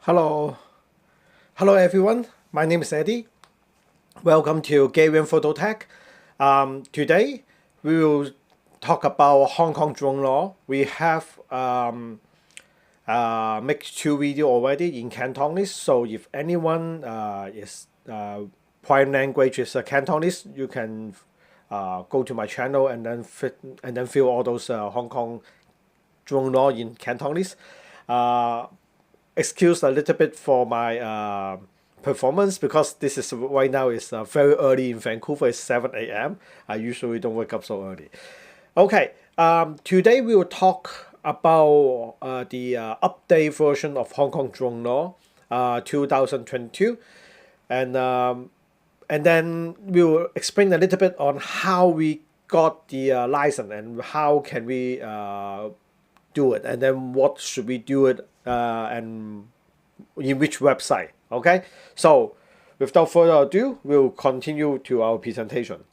Hello, hello everyone. My name is Eddie. Welcome to Garion Photo Tech. Today we will talk about Hong Kong drone law. We have make two videos already in Cantonese. So if anyone is prime language is Cantonese, you can go to my channel and then fill all those Hong Kong drone law in Cantonese. Excuse a little bit for my performance because this is right now is very early in Vancouver. It's 7 a.m. I usually don't wake up so early. Okay, today we will talk about the update version of Hong Kong drone law 2022, and then we will explain a little bit on how we got the license and how can we do it, and then what should we do it and in which website. Okay, so without further ado, we'll continue to our presentation.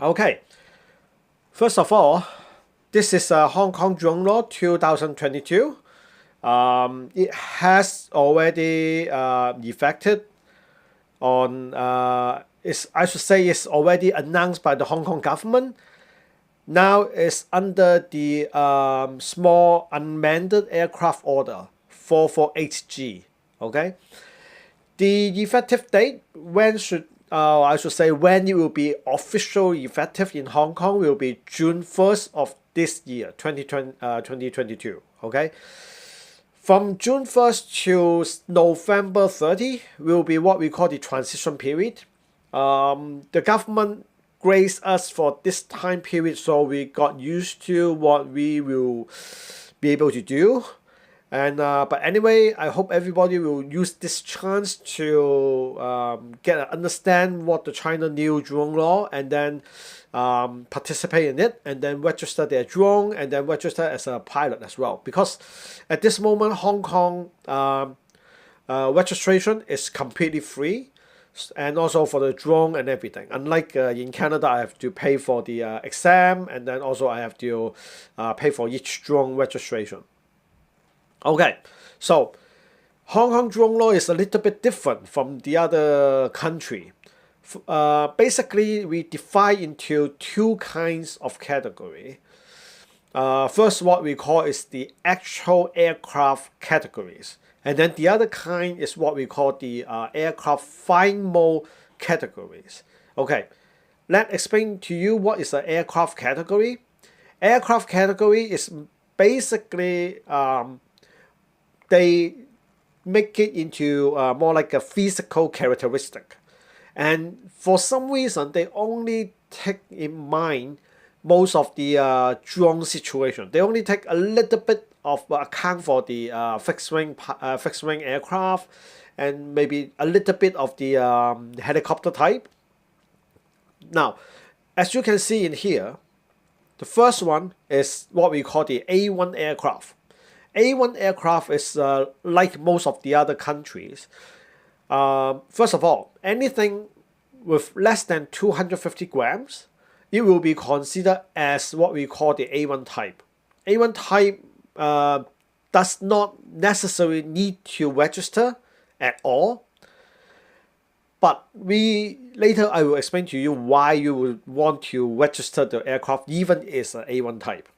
Okay, first of all, this is Hong Kong drone law 2022. It has already effected on I should say it's already announced by the Hong Kong government. Now it's under the small unmanned aircraft order 448G. Okay, the effective date when it will be officially effective in Hong Kong will be June 1st of this year, 2022. Okay, from June 1st to November 30 will be what we call the transition period. The government graced us for this time period, so we got used to what we will be able to do. And but anyway, I hope everybody will use this chance to understand what the China new drone law, and then participate in it, and then register their drone, and then register as a pilot as well. Because at this moment, Hong Kong registration is completely free, and also for the drone and everything. Unlike in Canada, I have to pay for the exam, and then also I have to pay for each drone registration. Okay, so Hong Kong drone law is a little bit different from the other country. Basically, we divide into two kinds of category. First, what we call is the actual aircraft categories. And then the other kind is what we call the aircraft flying mode categories. Okay, let's explain to you what is an aircraft category. Aircraft category is basically they make it into more like a physical characteristic. And for some reason, they only take in mind most of the drone situation. They only take a little bit of account for the fixed wing aircraft, and maybe a little bit of the helicopter type. Now, as you can see in here, the first one is what we call the A1 aircraft. A1 aircraft is like most of the other countries. First of all, anything with less than 250 grams, it will be considered as what we call the A1 type. A1 type does not necessarily need to register at all. But later I will explain to you why you would want to register the aircraft even is an A1 type.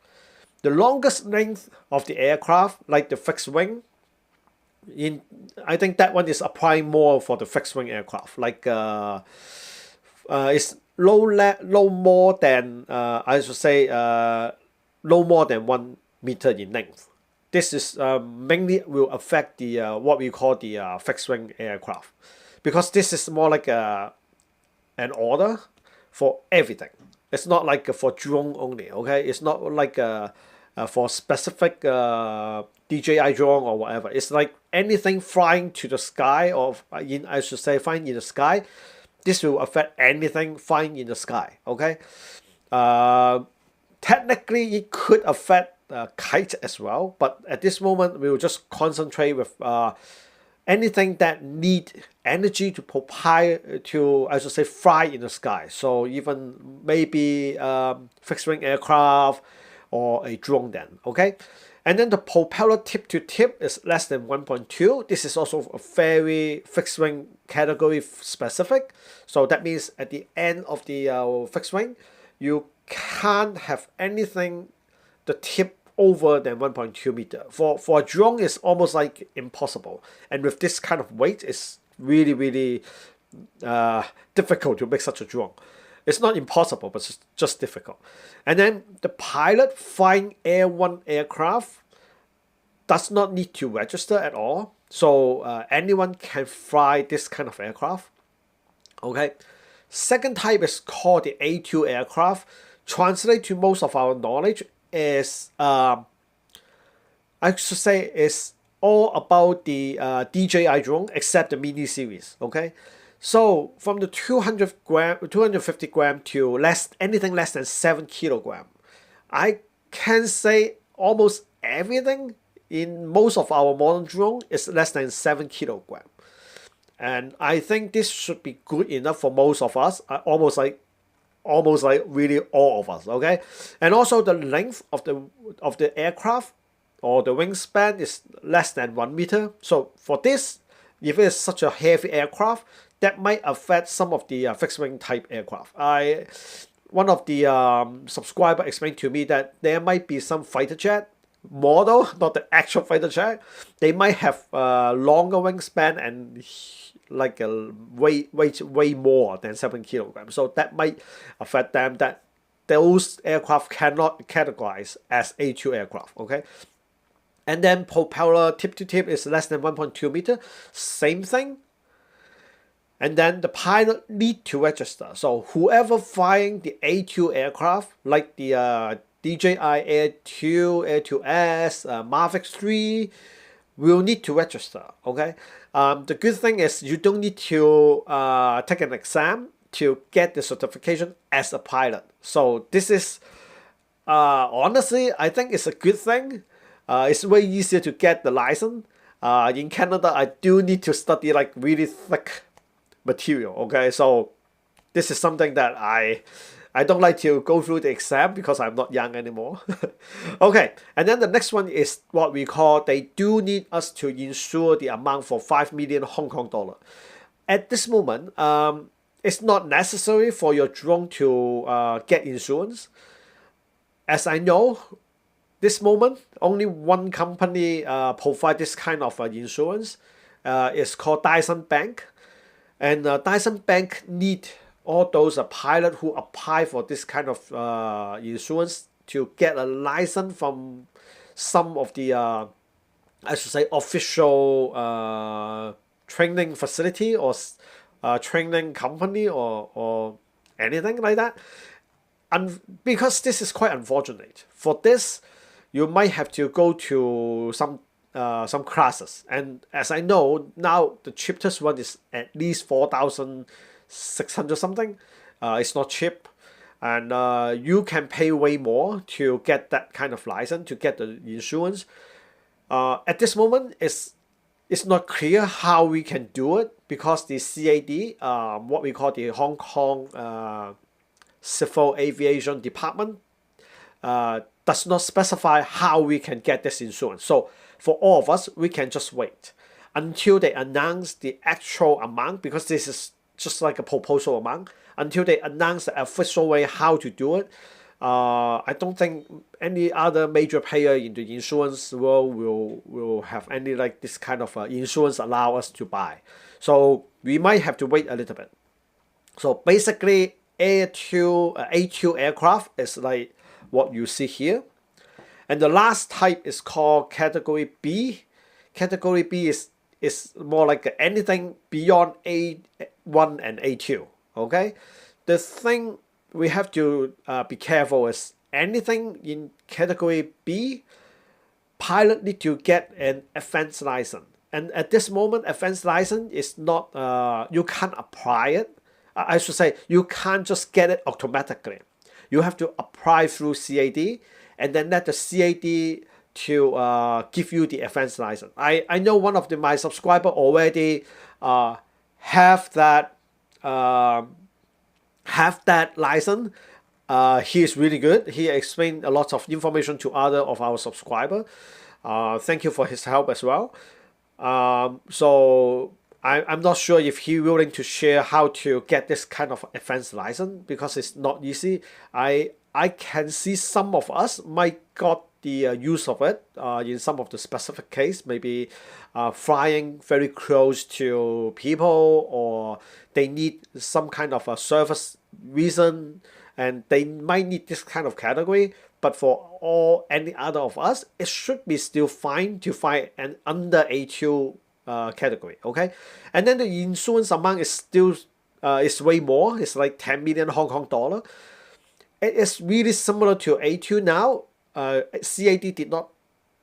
The longest length of the aircraft, like the fixed wing, I think that one is applying more for the fixed wing aircraft. Like it's no more than no more than 1 meter in length. This is mainly will affect the what we call the fixed wing aircraft, because this is more like an order for everything. It's not like for drone only. Okay, it's not like for specific DJI drone or whatever. It's like anything flying to the sky, or flying in the sky. This will affect anything flying in the sky. Okay, technically it could affect kite as well, but at this moment we will just concentrate with anything that need energy to propel fly in the sky. So even maybe fixed wing aircraft, or a drone then, okay? And then the propeller tip to tip is less than 1.2. This is also a very fixed wing category specific. So that means at the end of the fixed wing, you can't have anything the tip over than 1.2 meter. For a drone, it's almost like impossible. And with this kind of weight, it's really difficult to make such a drone. It's not impossible, but it's just difficult. And then the pilot flying Air-1 aircraft does not need to register at all. So anyone can fly this kind of aircraft. Okay. Second type is called the A2 aircraft. Translate to most of our knowledge is, I should say, is all about the DJI drone except the mini series. Okay. So from the 250 gram to anything less than 7 kilogram, I can say almost everything in most of our modern drone is less than 7 kilogram. And I think this should be good enough for most of us, almost like really all of us, okay? And also the length of the aircraft or the wingspan is less than 1 meter. So for this, if it is such a heavy aircraft, that might affect some of the fixed wing type aircraft. One of the subscriber explained to me that there might be some fighter jet model, not the actual fighter jet. They might have longer wingspan and like way more than 7 kilograms. So that might affect them, that those aircraft cannot categorize as A2 aircraft. Okay. And then propeller tip to tip is less than 1.2 meter. Same thing. And then the pilot need to register. So whoever flying the A2 aircraft, like the DJI Air 2, Air 2S, Mavic 3, will need to register. Okay. The good thing is you don't need to take an exam to get the certification as a pilot. So this is honestly, I think it's a good thing. It's way easier to get the license. In Canada, I do need to study like really thick material. Okay, so this is something that I don't like to go through the exam because I'm not young anymore. Okay, and then the next one is what we call, they do need us to insure the amount for 5 million Hong Kong dollar. At this moment, it's not necessary for your drone to get insurance. As I know, this moment, only one company provide this kind of insurance. It's called Dyson Bank. And Dyson Bank need all those pilot who apply for this kind of insurance to get a license from some of the, I should say, official training facility or training company or anything like that. And because this is quite unfortunate. For this, you might have to go to some classes, and as I know now, the cheapest one is at least 4,600 something. It's not cheap, and you can pay way more to get that kind of license, to get the insurance. At this moment, it's not clear how we can do it because the CAD, what we call the Hong Kong Civil Aviation Department, does not specify how we can get this insurance. So for all of us, we can just wait until they announce the actual amount, because this is just like a proposal amount, until they announce the official way how to do it. I don't think any other major player in the insurance world will have any like this kind of insurance allow us to buy. So we might have to wait a little bit. So basically, A2 aircraft is like what you see here. And the last type is called Category B. Category B is more like anything beyond A1 and A2. Okay? The thing we have to be careful is anything in Category B, pilot need to get an advanced license. And at this moment, advanced license is not, you can't apply it. I should say, you can't just get it automatically. You have to apply through CAD, and then let the CAD to give you the advanced license. I know one of my subscriber already have that license, he is really good. He explained a lot of information to other of our subscribers. Thank you for his help as well. So I'm not sure if he willing to share how to get this kind of advanced license, because it's not easy. I can see some of us might got the use of it in some of the specific case, maybe flying very close to people, or they need some kind of a service reason, and they might need this kind of category. But for any other of us, it should be still fine to find an under A2 category, okay? And then the insurance amount is still is way more. It's like 10 million Hong Kong dollar. It is really similar to A2 now. CAD did not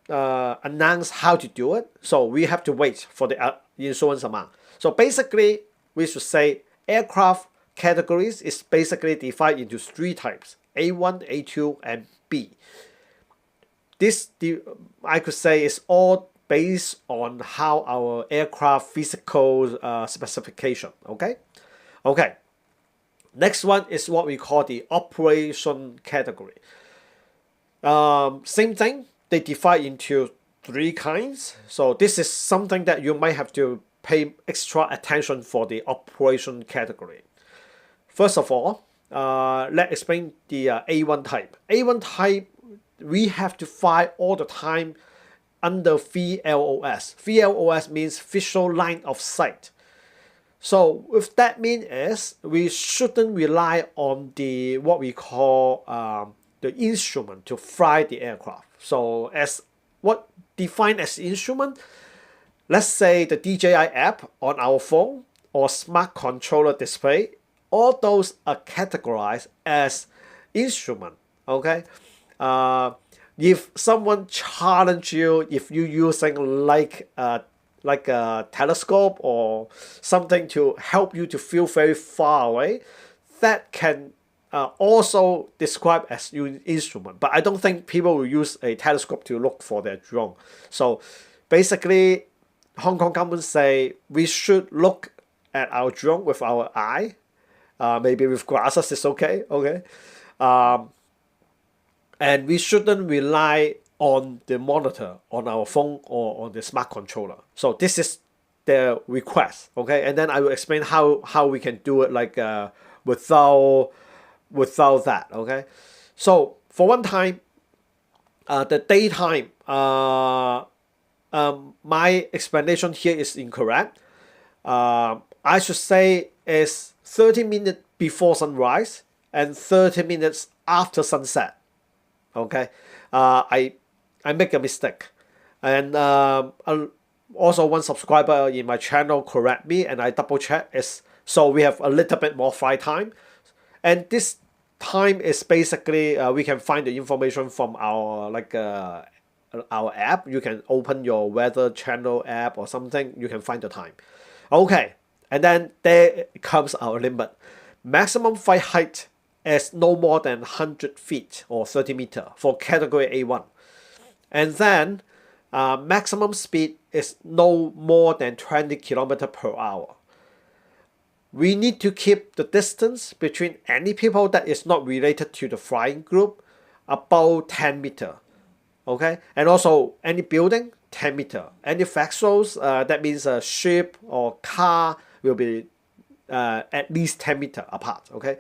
announce how to do it, so we have to wait for the insurance amount. So basically, we should say aircraft categories is basically divided into 3 types: A1, A2, and B. I could say is all based on how our aircraft physical specification. Okay. Next one is what we call the operation category. Same thing, they divide into 3 kinds. So this is something that you might have to pay extra attention for the operation category. First of all, let's explain the A1 type. A1 type, we have to fly all the time under VLOS. VLOS means visual line of sight. So with that mean is we shouldn't rely on the what we call the instrument to fly the aircraft. So as what defined as instrument, let's say the DJI app on our phone or smart controller display, all those are categorized as instrument. Okay. If someone challenge you, if you're using like a telescope or something to help you to feel very far away, that can also describe as your instrument. But I don't think people will use a telescope to look for their drone. So basically, Hong Kong government say we should look at our drone with our eye. Maybe with glasses is okay. And we shouldn't rely on the monitor on our phone or on the smart controller. So this is their request, okay? And then I will explain how we can do it like without that, okay? So for one time, the daytime, my explanation here is incorrect. I should say is 30 minutes before sunrise and 30 minutes after sunset. Okay, I make a mistake, and also one subscriber in my channel correct me, and I double check. So we have a little bit more flight time, and this time is basically we can find the information from our our app. You can open your weather channel app or something. You can find the time. Okay, and then there comes our limit. Maximum flight height is no more than 100 feet or 30 meters for category A1. And then maximum speed is no more than 20 kilometers per hour. We need to keep the distance between any people that is not related to the flying group about 10 meters. Okay, and also any building 10 meters. Any vessels, that means a ship or car, will be at least 10 meters apart. Okay.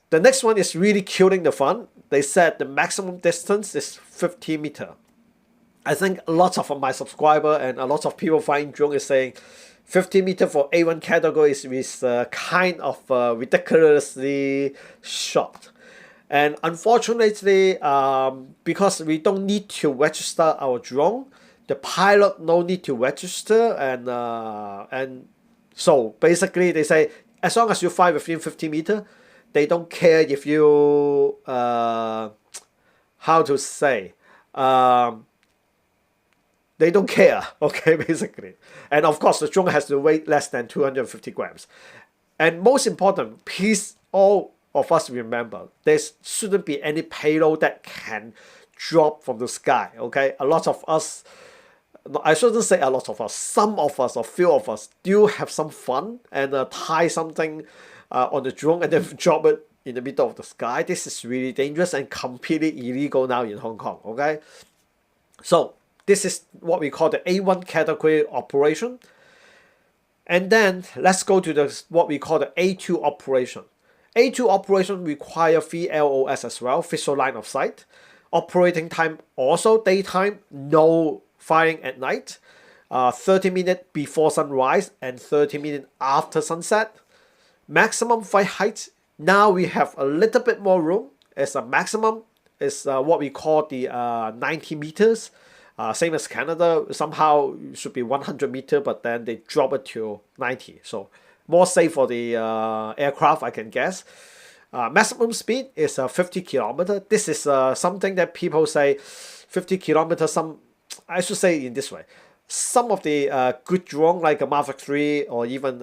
The next one is really killing the fun. They said the maximum distance is 50 meters. I think lots of my subscribers and a lot of people flying drone is saying 50 meters for A1 categories is kind of ridiculously short. And unfortunately, because we don't need to register our drone, the pilot no need to register, and so basically they say as long as you fly within 50 meters, they don't care if you how to say they don't care, okay, basically. And of course the drone has to weigh less than 250 grams. And most important, please all of us remember, there shouldn't be any payload that can drop from the sky, okay? A lot of us, I shouldn't say a lot of us, some of us or few of us do have some fun and tie something on the drone and then drop it in the middle of the sky. This is really dangerous and completely illegal now in Hong Kong, okay? So this is what we call the A1 category operation. And then let's go to what we call the A2 operation. A2 operation require VLOS as well, visual line of sight. Operating time also daytime, no firing at night. 30 minutes before sunrise and 30 minutes after sunset. Maximum flight height, now we have a little bit more room. As a maximum is what we call the 90 meters. Same as Canada, somehow it should be 100 meters, but then they drop it to 90. So more safe for the aircraft, I can guess. Maximum speed is 50 kilometers. This is something that people say 50 kilometers. I should say in this way. Some of the good drone like a Mavic 3 or even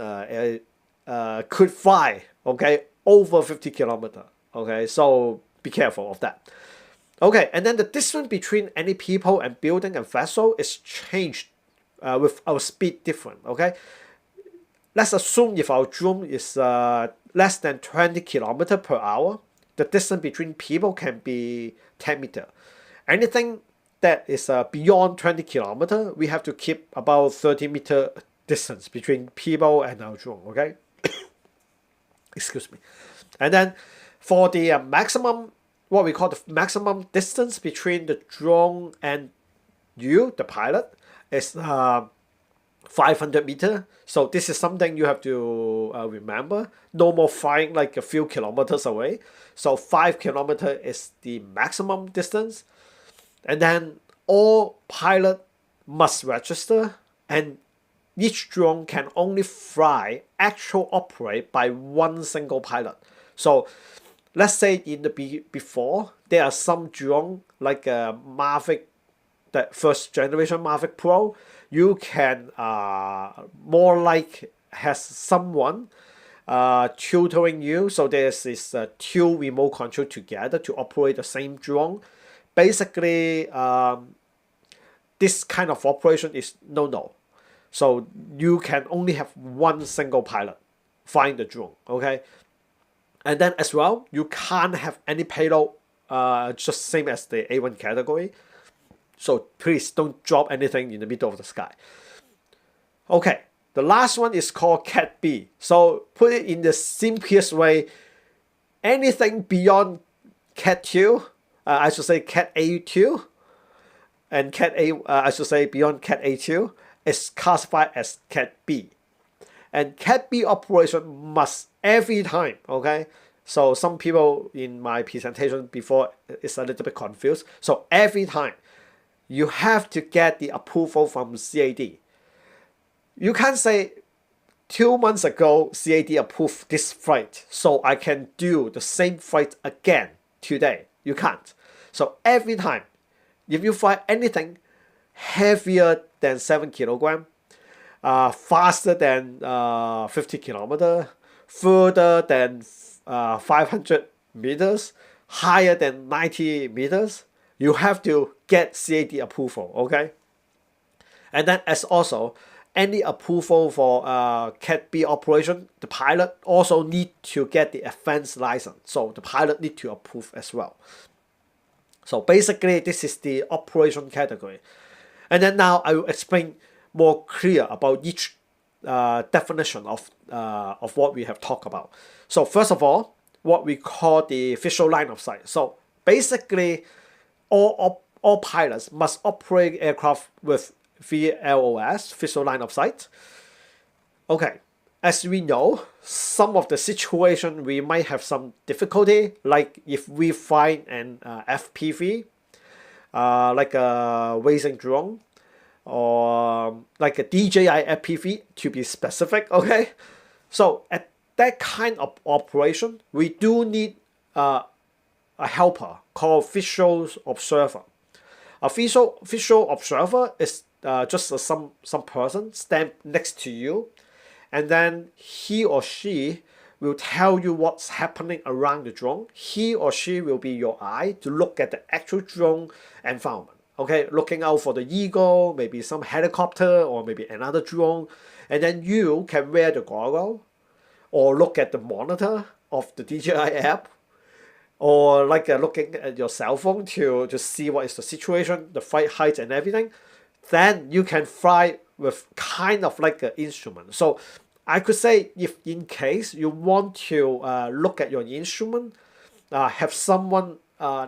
could fly, okay, over 50 kilometers. Okay, so be careful of that. Okay, and then the distance between any people and building and vessel is changed with our speed different. Okay, let's assume if our drone is less than 20 kilometers per hour, the distance between people can be 10 meters. Anything that is beyond 20 kilometers, we have to keep about 30-meter distance between people and our drone, okay? Excuse me. And then for the maximum, what we call the maximum distance between the drone and you, the pilot, is 500 meters. So this is something you have to remember. No more flying like a few kilometers away. So 5 kilometers is the maximum distance. And then all pilot must register, and each drone can only fly, actual operate by one single pilot. So let's say in the before, there are some drone like a Mavic, that first generation Mavic Pro, you can more like has someone tutoring you. So there's this two remote control together to operate the same drone. Basically, this kind of operation is no. So you can only have one single pilot flying the drone, okay? And then as well, you can't have any payload, just same as the A1 category. So please don't drop anything in the middle of the sky. Okay, the last one is called Cat B. So put it in the simplest way, anything beyond Cat 2, I should say Cat A2, and Cat A, I should say beyond Cat A2, is classified as Cat B. And Cat B operation must every time, okay? So some people in my presentation before is a little bit confused. So every time, you have to get the approval from CAD. You can't say 2 months ago CAD approved this flight, so I can do the same flight again today. You can't. So every time, if you fly anything heavier than 7 kilograms, faster than 50 kilometers, further than 500 meters, higher than 90 meters, you have to get CAD approval, okay? And then as also, any approval for Cat B operation, the pilot also need to get the advanced license. So the pilot need to approve as well. So basically, this is the operation category. And then now I will explain more clear about each definition of what we have talked about. So first of all, what we call the visual line of sight. So basically, all pilots must operate aircraft with VLOS, visual line of sight. Okay, as we know, some of the situation we might have some difficulty, like if we find an FPV, like a racing drone, or like a DJI FPV to be specific, okay? So at that kind of operation, we do need a helper called visual observer. A visual observer is just some person stand next to you, and then he or she will tell you what's happening around the drone. He or she will be your eye to look at the actual drone environment. Okay, looking out for the eagle, maybe some helicopter, or maybe another drone, and then you can wear the goggle or look at the monitor of the DJI app, or like looking at your cell phone to see what is the situation, the flight height and everything, then you can fly with kind of like an instrument. So I could say, if in case you want to look at your instrument, have someone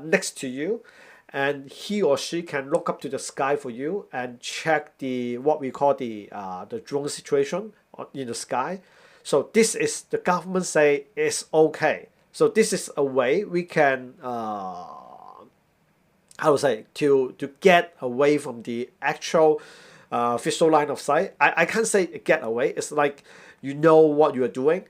next to you, and he or she can look up to the sky for you and check the what we call the drone situation in the sky. So this is the government say is okay. So this is a way we can how to say to get away from the actual visual line of sight. I can't say get away. It's like you know what you are doing,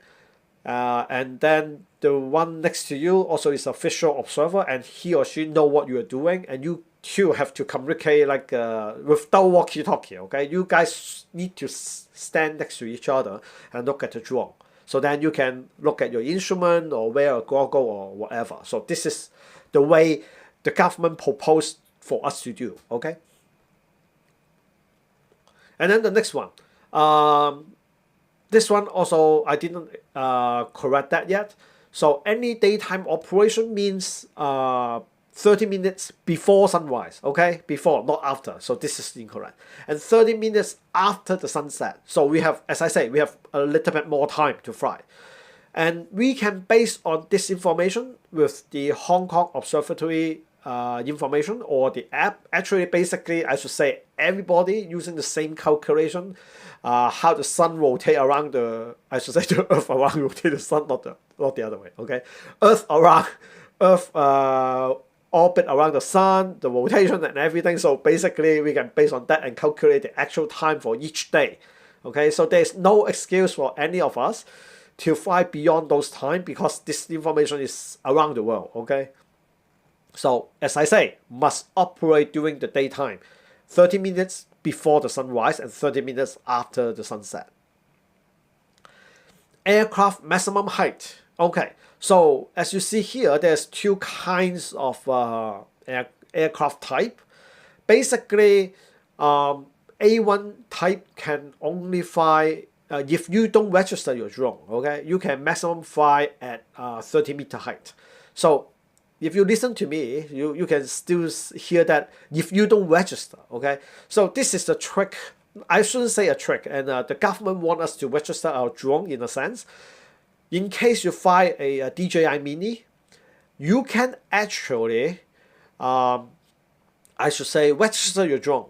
and then the one next to you also is a visual observer, and he or she know what you are doing, and you two have to communicate like without walkie-talkie. Okay, you guys need to stand next to each other and look at the drone. So then you can look at your instrument or wear a goggle or whatever. So this is the way the government proposed for us to do. Okay. And then the next one. This one also I didn't correct that yet. So any daytime operation means 30 minutes before sunrise, okay? Before, not after. So this is incorrect. And 30 minutes after the sunset. So we have, as I say, we have a little bit more time to fly. And we can base on this information with the Hong Kong Observatory information or the app. Actually, basically, I should say everybody using the same calculation, how the sun rotate around the, I should say the Earth around rotate the sun, not the other way, okay? Earth orbit around the sun, the rotation and everything. So basically we can base on that and calculate the actual time for each day. Okay, so there's no excuse for any of us to fly beyond those time because this information is around the world. Okay, so as I say, must operate during the daytime, 30 minutes before the sunrise and 30 minutes after the sunset. Aircraft maximum height. Okay, so as you see here, there's two kinds of aircraft type. Basically, A1 type can only fly if you don't register your drone. Okay, you can maximum fly at 30-meter height. So if you listen to me, you can still hear that if you don't register. Okay, so this is the trick. I shouldn't say a trick, and the government want us to register our drone in a sense. In case you fly a DJI Mini, you can actually, I should say, register your drone.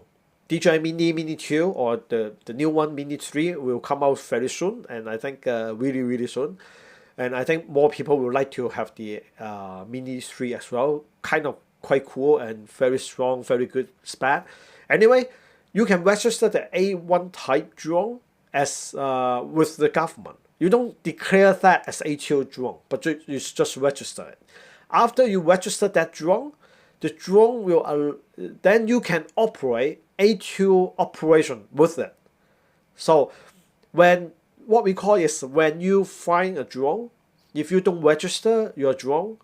DJI Mini, Mini 2, or the new one, Mini 3, will come out very soon, and I think really, really soon. And I think more people would like to have the Mini 3 as well. Kind of quite cool and very strong, very good spec. Anyway, you can register the A1 type drone as with the government. You don't declare that as A2 drone, but you just register it. After you register that drone, the drone will then you can operate A2 operation with it. So when what we call is when you flying a drone, if you don't register your drone,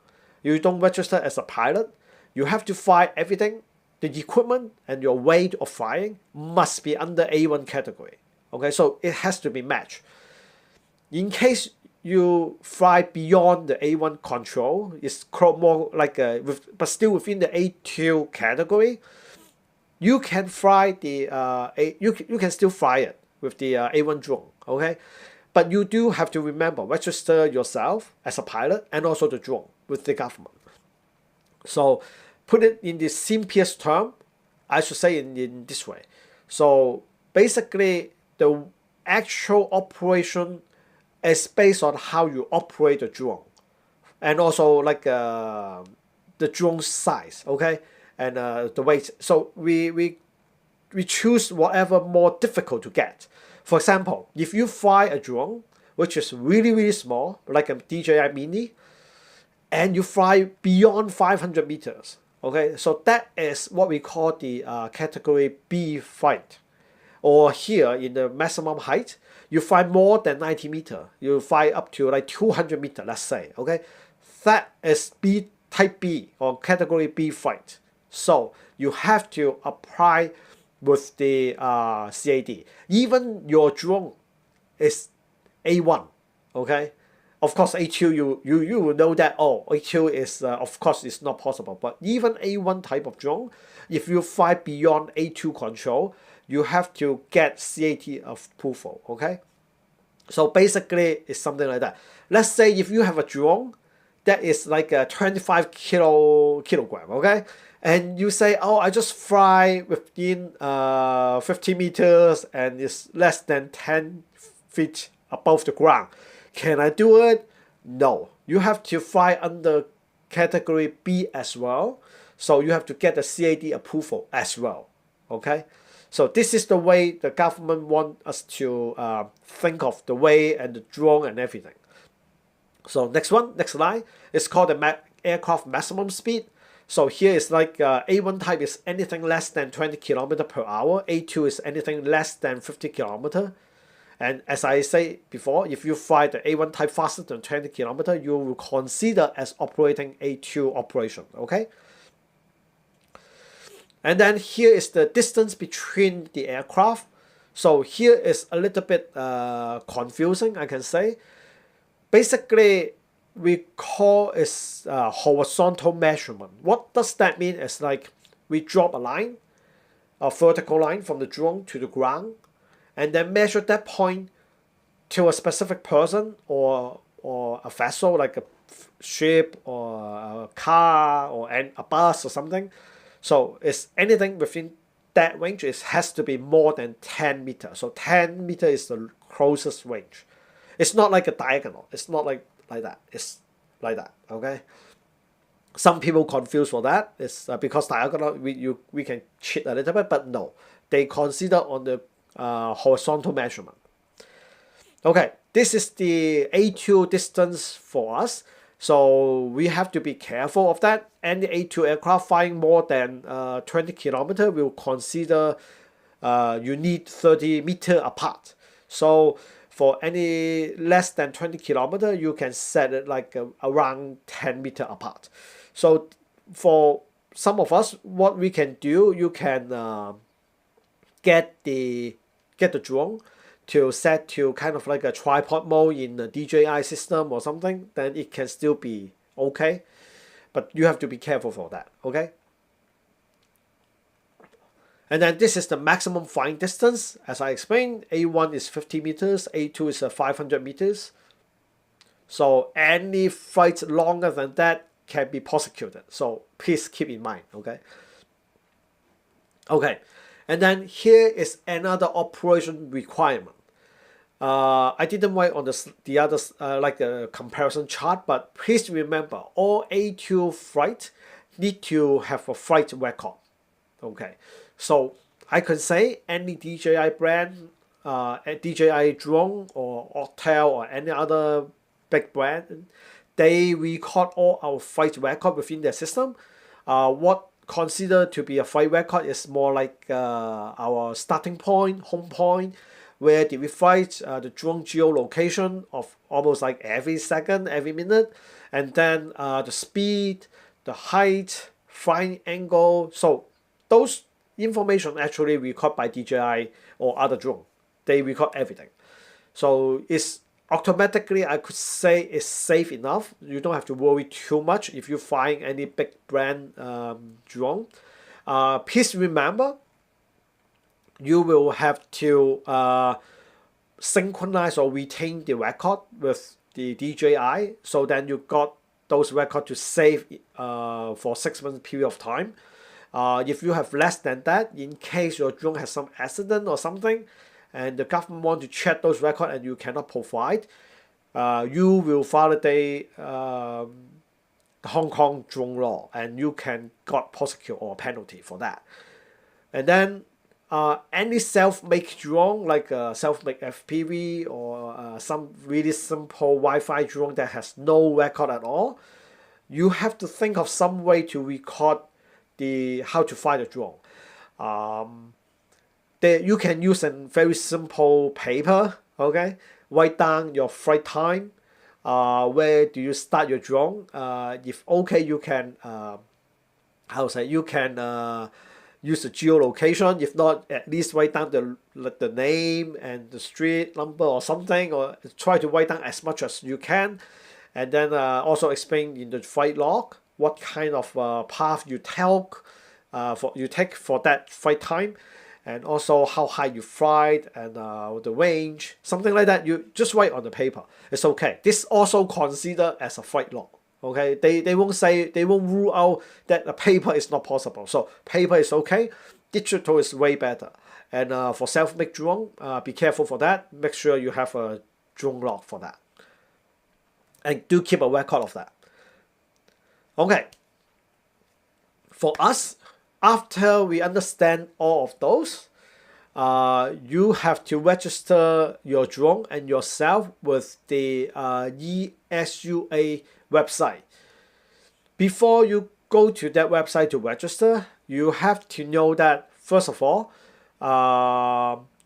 you don't register as a pilot, you have to fly everything. The equipment and your weight of flying must be under A1 category. Okay, so it has to be matched. In case you fly beyond the A1 control, it's more like but still within the A2 category, you can fly the you can still fly it with the A1 drone. Okay, but you do have to remember register yourself as a pilot and also the drone with the government. So put it in the simplest term, I should say in this way. So basically, the actual operation is based on how you operate the drone, and also like the drone size, okay, and the weight. So we choose whatever more difficult to get. For example, if you fly a drone which is really, really small, like a DJI Mini, and you fly beyond 500 meters, okay, so that is what we call the category B flight. Or here in the maximum height, you fly more than 90 meters. You fly up to like 200 meters, let's say, okay? That is B type B or category B flight. So you have to apply with the CAD. Even your drone is A1, okay? Of course, A2 you will know that A2 is of course it's not possible. But even A1 type of drone, if you fly beyond A2 control, you have to get CAT approval. Okay, so basically it's something like that. Let's say if you have a drone that is like a 25 kilogram, okay, and you say, I just fly within 50 meters and it's less than 10 feet above the ground. Can I do it? No. You have to fly under category B as well. So you have to get the CAD approval as well. Okay? So this is the way the government want us to think of the way and the drone and everything. So next slide. It's called the aircraft maximum speed. So here is like A1 type is anything less than 20 km per hour. A2 is anything less than 50 km. And as I say before, if you fly the A1 type faster than 20 km, you will consider as operating A2 operation, okay? And then here is the distance between the aircraft. So here is a little bit confusing, I can say. Basically, we call it horizontal measurement. What does that mean? It's like we drop a line, a vertical line from the drone to the ground, and then measure that point to a specific person or a vessel like a ship or a car or a bus or something. So it's anything within that range. It has to be more than 10 meters. So 10 meters is the closest range. It's not like a diagonal. It's not like that. It's like that. Okay. Some people confuse for that. It's because diagonal we can cheat a little bit, but no, they consider on the horizontal measurement. Okay, this is the A2 distance for us. So we have to be careful of that. Any A2 aircraft flying more than 20 kilometers will consider you need 30 meters apart. So for any less than 20 kilometers, you can set it like around 10 meters apart. So for some of us, what we can do, you can get the drone to set to kind of like a tripod mode in the DJI system or something, then it can still be okay. But you have to be careful for that, okay? And then this is the maximum flying distance. As I explained, A1 is 50 meters, A2 is 500 meters. So any flight longer than that can be prosecuted. So please keep in mind, okay? Okay, and then here is another operation requirement. I didn't write on the other like a comparison chart, but please remember all A2 flight need to have a flight record. Okay, so I can say any DJI brand, a DJI drone or hotel or any other big brand, they record all our flight record within their system. What considered to be a flight record is more like our starting point, home point. Where did we flight, the drone geolocation of almost like every second, every minute, and then the speed, the height, flying angle. So those information actually recorded by DJI or other drone. They record everything. So it's automatically, I could say, it's safe enough. You don't have to worry too much if you're flying any big brand drone. Please remember, you will have to synchronize or retain the record with the DJI, so then you got those records to save for 6 months period of time. If you have less than that, in case your drone has some accident or something, and the government want to check those records and you cannot provide, you will violate the Hong Kong drone law, and you can got prosecute or penalty for that. And then any self-make drone like a self-make FPV or some really simple Wi-Fi drone that has no record at all, you have to think of some way to record how to fly the drone. You can use a very simple paper, okay? Write down your flight time, where do you start your drone. If okay, you can use the geolocation. If not, at least write down the name and the street number or something, or try to write down as much as you can. And then also explain in the flight log what kind of path you take for that flight time, and also how high you fly and the range, something like that. You just write on the paper. It's okay. This also considered as a flight log. Okay, they won't rule out that a paper is not possible. So paper is okay. Digital is way better. And for self-made drone, be careful for that. Make sure you have a drone log for that, and do keep a record of that. Okay. For us, after we understand all of those, you have to register your drone and yourself with the ESUA website. Before you go to that website to register, you have to know that, first of all,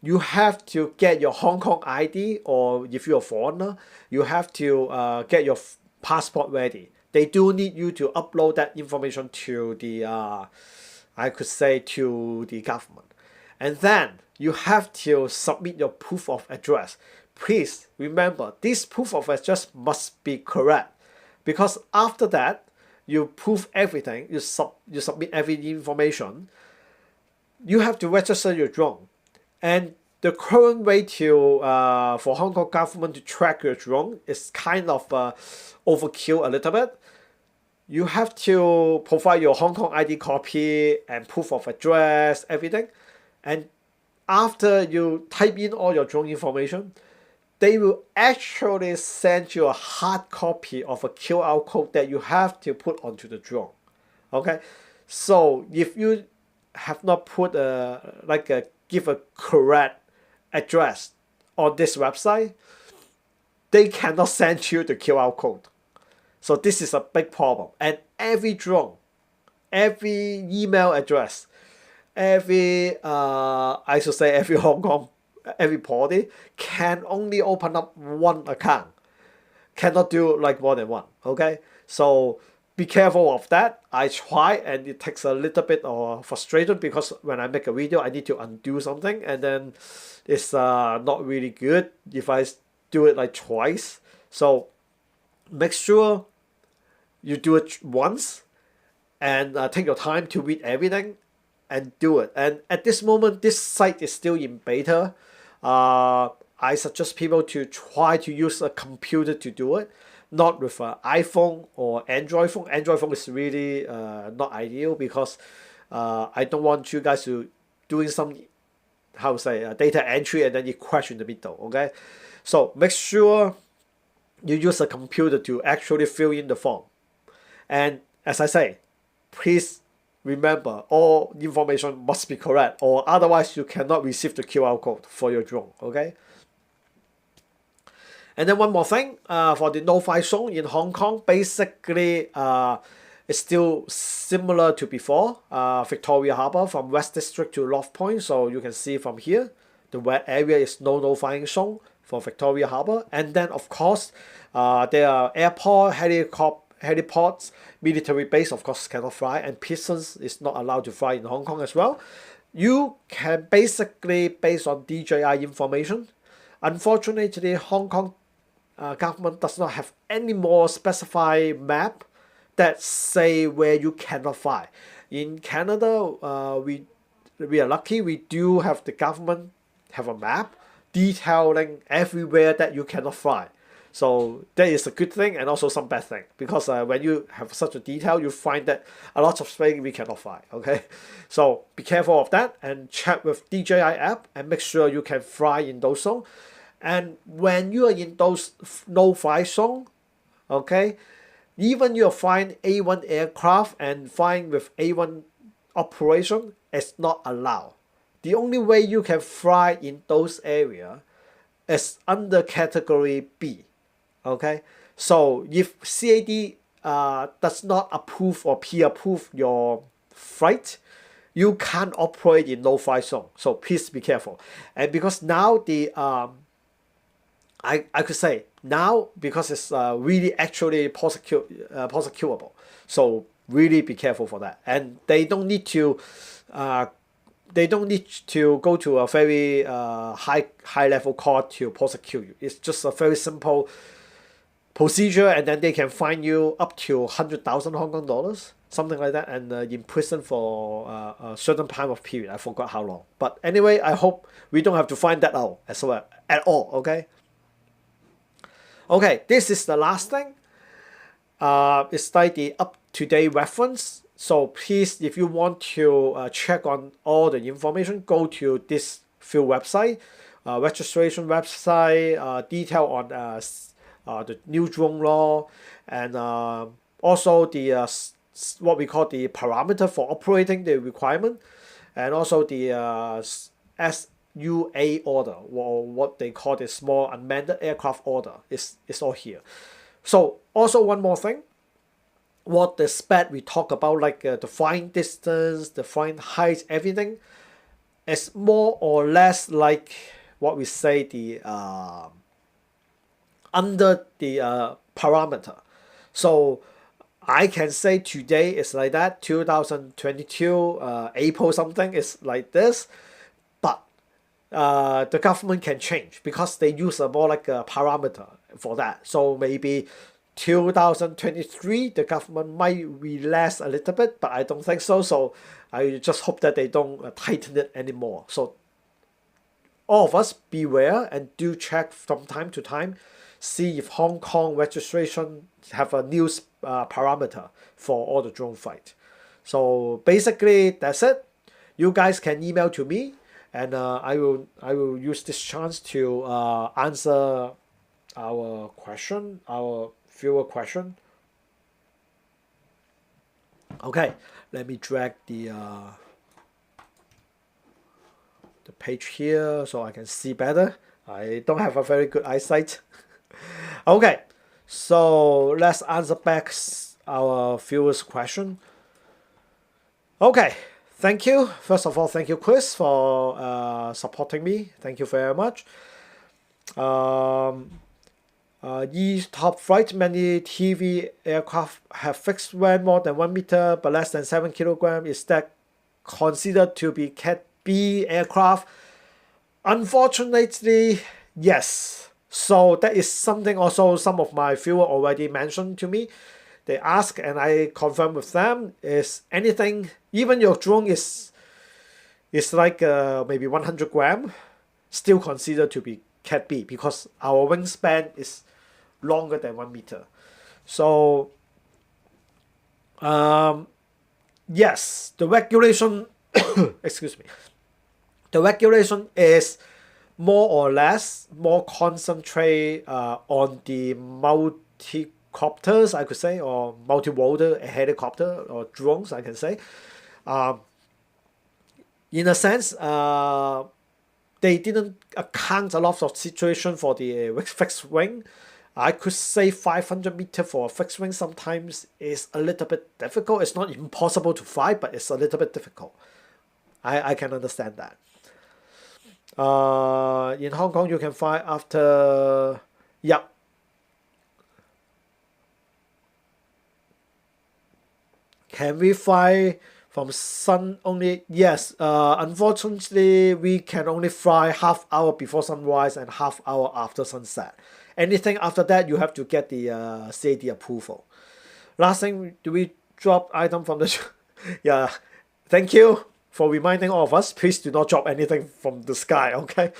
you have to get your Hong Kong ID, or if you're a foreigner, you have to get your passport ready. They do need you to upload that information to the, I could say, to the government. And then you have to submit your proof of address. Please remember, this proof of address must be correct, because after that, you prove everything, you submit every information, you have to register your drone. And the current way to for Hong Kong government to track your drone is kind of overkill a little bit. You have to provide your Hong Kong ID copy and proof of address, everything. And after you type in all your drone information, they will actually send you a hard copy of a QR code that you have to put onto the drone. Okay, so if you have not put give a correct address on this website, they cannot send you the QR code. So this is a big problem. And every drone, every email address, every every Hong Kong, every party can only open up one account, cannot do like more than one. Okay, so be careful of that. I try, and it takes a little bit of frustration, because when I make a video, I need to undo something, and then it's not really good if I do it like twice. So make sure you do it once, and take your time to read everything and do it. And at this moment, this site is still in beta. I suggest people to try to use a computer to do it, not with an iPhone or Android phone. Android phone is really not ideal, because I don't want you guys to doing some data entry and then you crash in the middle. Okay, so make sure you use a computer to actually fill in the form. And as I say, please remember, all information must be correct, or otherwise you cannot receive the QR code for your drone. Okay. And then one more thing, for the no-fly zone in Hong Kong, basically it's still similar to before. Victoria Harbour from West District to North Point. So you can see from here, the red area is no-flying zone for Victoria Harbour. And then of course, there are airport, heliports, military base of course cannot fly, and Pistons is not allowed to fly in Hong Kong as well. You can basically, based on DJI information, unfortunately Hong Kong government does not have any more specified map that say where you cannot fly. In Canada, we are lucky, we do have the government have a map detailing everywhere that you cannot fly. So that is a good thing, and also some bad thing, because when you have such a detail, you find that a lot of space we cannot fly. Okay, so be careful of that, and check with DJI app and make sure you can fly in those zones. And when you are in those no-fly zone, okay, even you're flying A1 aircraft and flying with A1 operation, it's not allowed. The only way you can fly in those areas is under category B. Okay, so if CAD does not approve or pre-approve your flight, you can't operate in no-fly zone. So please be careful. And because now the I could say now, because it's really actually prosecutable, so really be careful for that. And they don't need to they don't need to go to a very high level court to prosecute you. It's just a very simple procedure, and then they can fine you up to 100,000 Hong Kong dollars, something like that, and in prison for a certain time of period. I forgot how long. But anyway, I hope we don't have to find that out as well at all. Okay. Okay, this is the last thing. It's like the up-to-date reference. So please, if you want to check on all the information, go to this few website, registration website, detail on the new drone law, and also the what we call the parameter for operating the requirement, and also the SUA order, or what they call the small unmanned aircraft order. It's all here. So also one more thing, what the spec we talk about, like the flying distance, the flying height, everything is more or less like what we say the under the parameter. So I can say today it's like that, 2022 April something is like this, but the government can change because they use a more like a parameter for that. So maybe 2023 the government might relax a little bit, but I don't think so. So I just hope that they don't tighten it anymore. So all of us beware and do check from time to time, see if Hong Kong registration have a new parameter for all the drone flight. So basically that's it. You guys can email to me, and I will use this chance to answer our question, our viewer question. Okay, let me drag the page here so I can see better. I don't have a very good eyesight. Okay, so let's answer back our viewers' question. Okay, thank you. First of all, thank you, Chris, for supporting me. Thank you very much. Top flight, many TV aircraft have fixed wing more than 1 meter but less than 7 kilograms. Is that considered to be Cat B aircraft? Unfortunately, yes. So that is something also some of my viewers already mentioned to me. They ask and I confirm with them, is anything, even your drone is like maybe 100 grams, still considered to be Cat B because our wingspan is longer than 1 meter. So yes, the regulation excuse me, the regulation is more or less more concentrate on the multi-copters, I could say, or multi-rotor helicopter or drones, I can say. In a sense, they didn't account a lot of situation for the fixed wing. I could say 500 meters for a fixed wing sometimes is a little bit difficult. It's not impossible to fly, but it's a little bit difficult. I can understand that. In Hong Kong, you can fly after, yeah. Can we fly from sun only? Yes. Unfortunately, we can only fly half hour before sunrise and half hour after sunset. Anything after that, you have to get the CAD approval. Last thing, do we drop item from the... Yeah, thank you for reminding all of us. Please do not drop anything from the sky, okay?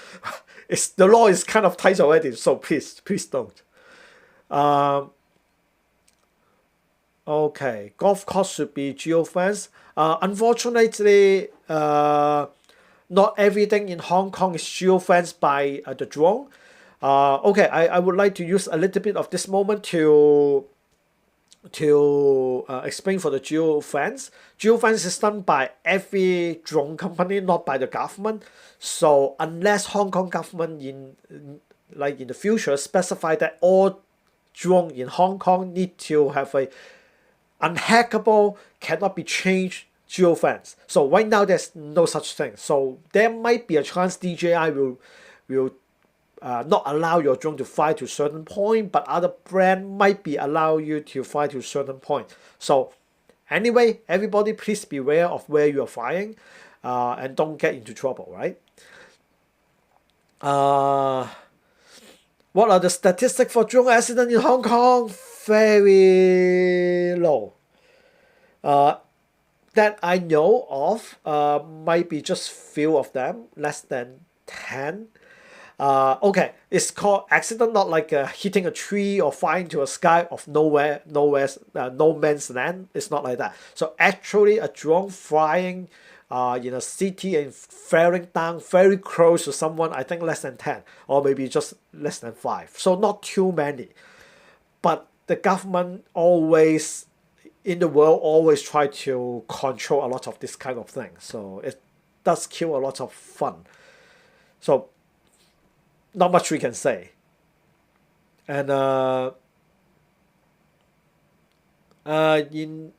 The law is kind of tight already, so please don't. Okay, golf course should be geofence. Unfortunately, not everything in Hong Kong is geofenced by the drone. Okay, I would like to use a little bit of this moment to explain for the geofence. Geofence is done by every drone company, not by the government. So unless Hong Kong government in the future specify that all drone in Hong Kong need to have a unhackable, cannot be changed geofence. So right now there's no such thing. So there might be a chance DJI will not allow your drone to fly to a certain point, but other brand might be allow you to fly to a certain point. So Anyway, everybody please beware of where you are flying and don't get into trouble, right? What are the statistics for drone accident in Hong Kong? Very low. That I know of, might be just few of them, less than 10. Okay, it's called accident, not like hitting a tree or flying to a sky of no man's land. It's not like that. So actually, a drone flying in a city and flaring down very close to someone, I think less than 10, or maybe just less than 5. So not too many. But the government always, in the world, always try to control a lot of this kind of things. So it does kill a lot of fun. So not much we can say. And in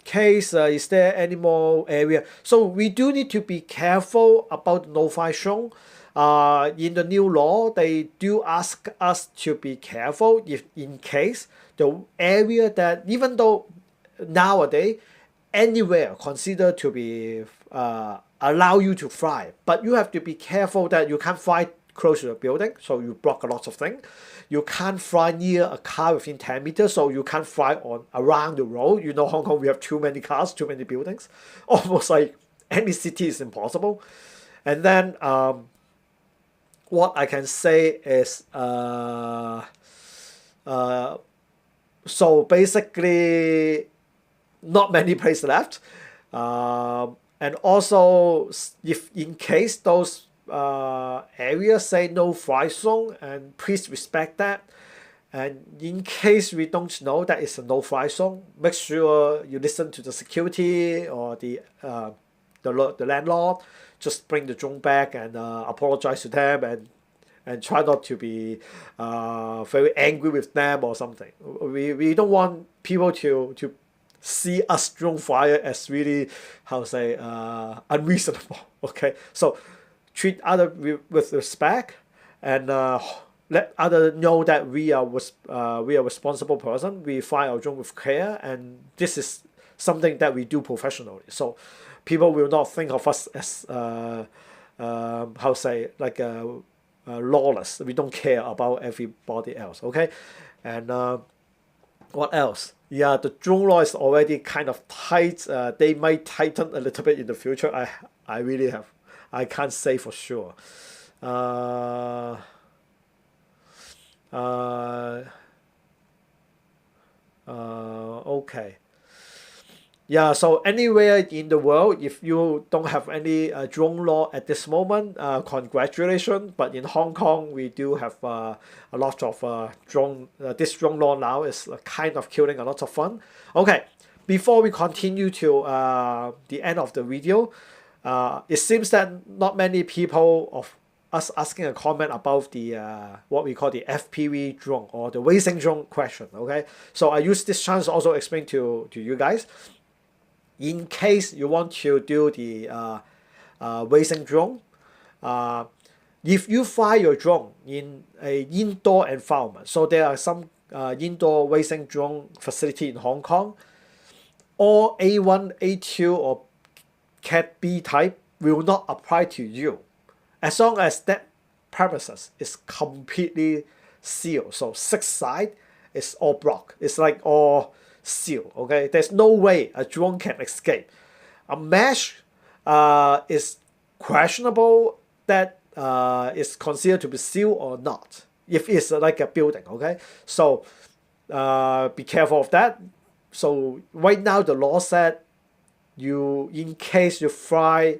case, is there any more area? So we do need to be careful about no-fly zone. In the new law, they do ask us to be careful if in case the area that, even though nowadays anywhere considered to be allow you to fly, but you have to be careful that you can't fly close to a building, so you block a lot of things. You can't fly near a car within 10 meters, so you can't fly on around the road. You know, Hong Kong, we have too many cars, too many buildings. Almost like any city is impossible. And then what I can say is so basically not many places left. And also, if in case those areas say no fly zone, and please respect that. And in case we don't know that it's a no fly zone, make sure you listen to the security or the landlord. Just bring the drone back and apologize to them and try not to be very angry with them or something. We don't want people to see us drone fire as really, how to say, unreasonable. Okay, so treat other with respect and let others know that we are responsible person. We fly our drone with care, and this is something that we do professionally. So people will not think of us as how to say, like lawless. We don't care about everybody else. Okay, and what else? Yeah, the drone law is already kind of tight. They might tighten a little bit in the future. I can't say for sure. Okay. Yeah, so anywhere in the world, if you don't have any drone law at this moment, congratulations. But in Hong Kong, we do have a lot of drone. This drone law now is kind of killing a lot of fun. Okay, before we continue to the end of the video, it seems that not many people of us asking a comment about the what we call the FPV drone or the racing drone question. Okay, so I use this chance to also explain to you guys. In case you want to do the racing drone, if you fly your drone in a indoor environment, so there are some indoor racing drone facility in Hong Kong, all A1, A2 or Cat B type will not apply to you as long as that premises is completely sealed. So 6 sides is all blocked. It's like all sealed. Okay, there's no way a drone can escape. A mesh is questionable that is considered to be sealed or not if it's like a building. Okay, so be careful of that. So right now the law said you, in case you fly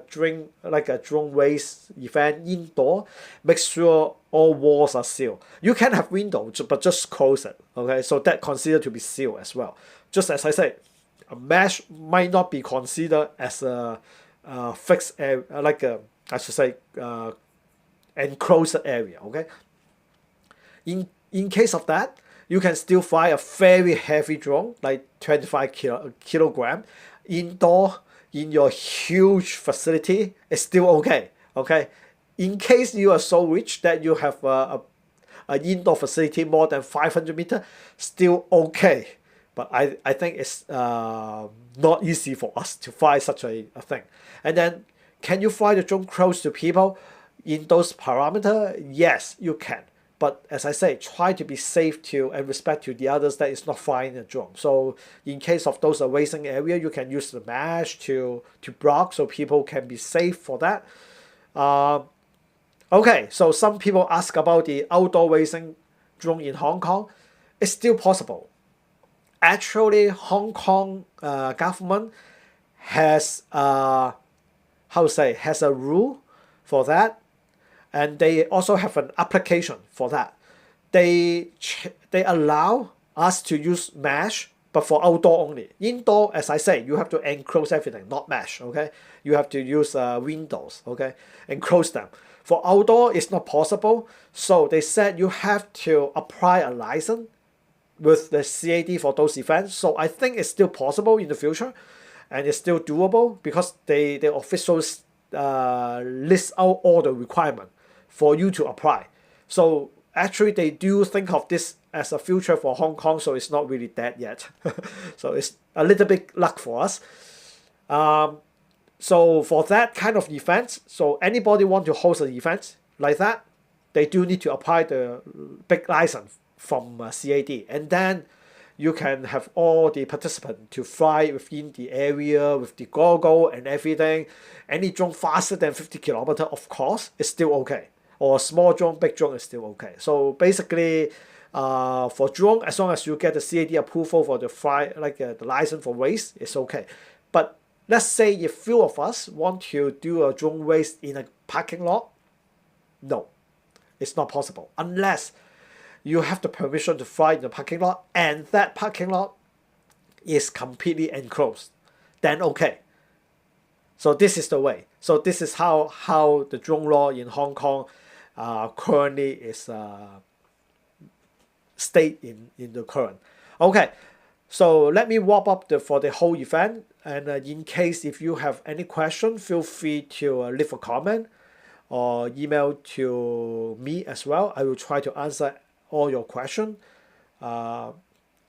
during like a drone race event indoor, make sure all walls are sealed. You can have windows, but just close it. Okay, so that considered to be sealed as well. Just as I said, a mesh might not be considered as a fixed area, like a, I should say, enclosed area. Okay. In case of that, you can still fly a very heavy drone, like 25 kilogram, indoor in your huge facility. It's still okay. Okay. In case you are so rich that you have an indoor facility more than 500 meters, still okay. But I think it's not easy for us to fly such a thing. And then, can you fly the drone close to people in those parameters? Yes, you can. But as I say, try to be safe to and respect to the others that is not flying a drone. So in case of those racing area, you can use the mesh to block so people can be safe for that. Okay, so some people ask about the outdoor racing drone in Hong Kong. It's still possible. Actually, Hong Kong government has has a rule for that. And they also have an application for that. They allow us to use mesh, but for outdoor only. Indoor, as I say, you have to enclose everything, not mesh, okay? You have to use windows, okay? Enclose them. For outdoor, it's not possible. So they said you have to apply a license with the CAD for those events. So I think it's still possible in the future. And it's still doable because the officials list out all the requirements for you to apply. So actually they do think of this as a future for Hong Kong, so it's not really dead yet. So it's a little bit luck for us. So for that kind of event, so anybody want to host an event like that, they do need to apply the big license from CAD. And then you can have all the participants to fly within the area with the goggle and everything. Any drone faster than 50 kilometers, of course, is still okay. Or small drone, big drone is still okay. So basically, for drone, as long as you get the CAD approval for the fly, like the license for race, it's okay. But let's say if few of us want to do a drone race in a parking lot, no, it's not possible unless you have the permission to fly in the parking lot and that parking lot is completely enclosed. Then okay. So this is the way. So this is how the drone law in Hong Kong currently is state in the current. Okay, so let me wrap up for the whole event. And in case if you have any question, feel free to leave a comment or email to me as well. I will try to answer all your questions. Yeah,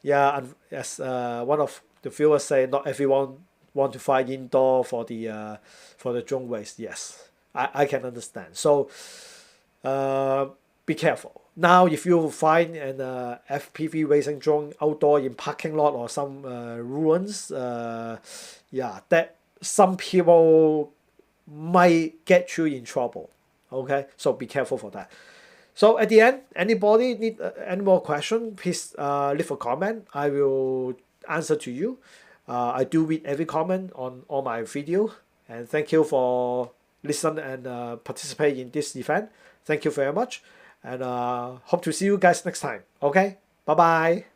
and as one of the viewers say, not everyone want to fly indoor for the drone race. Yes, I can understand. So be careful. Now, if you find an FPV racing drone outdoor in parking lot or some ruins, yeah, that some people might get you in trouble. Okay, so be careful for that. So at the end, anybody need any more question, please leave a comment. I will answer to you. I do read every comment on all my video. And thank you for listening and participate in this event. Thank you very much. And hope to see you guys next time. Okay, bye-bye.